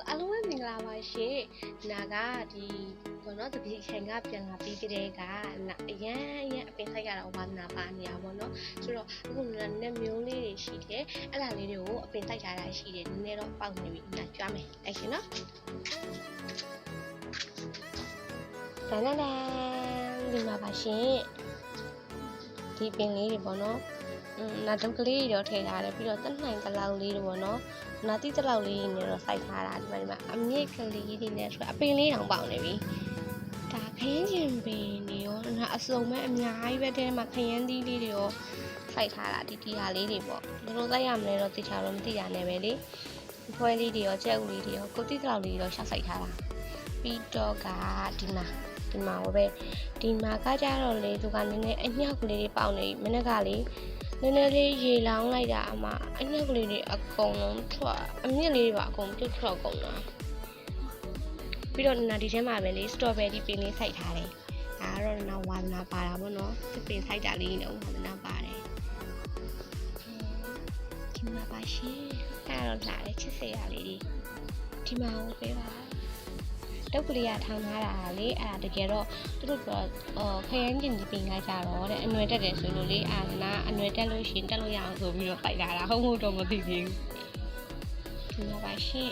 အားလုံးပဲမင်္ဂလာပါရှင်နာကဒီဘောနော်တပည့်ချိန်ကပြန်လာပြီးကြတဲ့ကအရန်အပင်ဆိုင်ရတာဝါသနာပါနေရပါတော့ဆိုတော့အခုလည်းမျိုးလေးတွေရှိတယ်အဲ့ဒါလေးတွေကိုအပင်တိုက်ထားတာရှိတယ်နည်းနည်းတော့ပေါက်နေပြီညကြွားမယ်အဲ့ရှင်နော်တန်တန်ဒီမှာပါရှင်ဒီပင်လေးတွေပေါ့နော်နာတုတ်ကလေးတွေတော့ထည့်ထားတယ်ပြီးတော့တက်နိုင်တလောက်လေးတွေပေါ့နော်နာတိတလောက်လေးနဲ့တော့စိုက်ထားတာဒီမှာအမြင့်ကလေးတွေနဲ့ဆိုအပင်လေးတောင်ပေါက်နေပြီဒါခရမ်းကျင်ပင်တွေရောအစုံမဲ့အများကြီးပဲထဲမှာခရမ်းသီးလေးတွေရောစိုက်ထားတာဒီဟာလေးတွေပေါ့ဘယ်လိုစိုက်ရမလဲတော့သိချာတော့မသိရနဲ့ပဲလေဖွဲလေးတွေရောကြက်ဥလေးတွေရောကိုတိတလောက်လေးတော့ရှာစိုက်ထားတာပြီးတော့ကဒီမှာဟိုပဲဒီမှာကကြတော့လေသူကနည်းနည်းအညောက်ကလေးတွေပေါက်နေမနေ့ကလေနည်းနည်းလေးရေလောင်းလိုက်တာအမအညောက်ကလေးတွေအကုန်လုံးထွက်အမြင့်လေးတွေပါအကုန်ပြုတ်ထွက်ကုန်တာပြီးတော့ဒီထဲမှာပဲလေစတော်ဘယ်ရီပင်လေးစိုက်ထားတယ်ဒါကတော့ဝါသနာပါတာပေါ့နော်ဒီပင်စိုက်တာလေးနဲ့ဝါသနာပါတယ်ဒီမှာပါရှင်အဲ့တော့လာတယ်ချစ်စရာလေးတွေဒီမှာဟိုပေးပါတုတ်ကလေးကထောင်းထားတာလေအဲ့ဒါတကယ်တော့သူတို့ကခရမ်းကျင်ဒီပင်ကကြတော့တဲ့အနွယ်တက်တယ်ဆိုလို့လေအာနာအနွယ်တက်လို့ရှင်တက်လို့ရအောင်ဆိုပြီးတော့ပိုက်လာတာဟုတ်တော့မသိသေးဘူးဒီမှာပါရှင်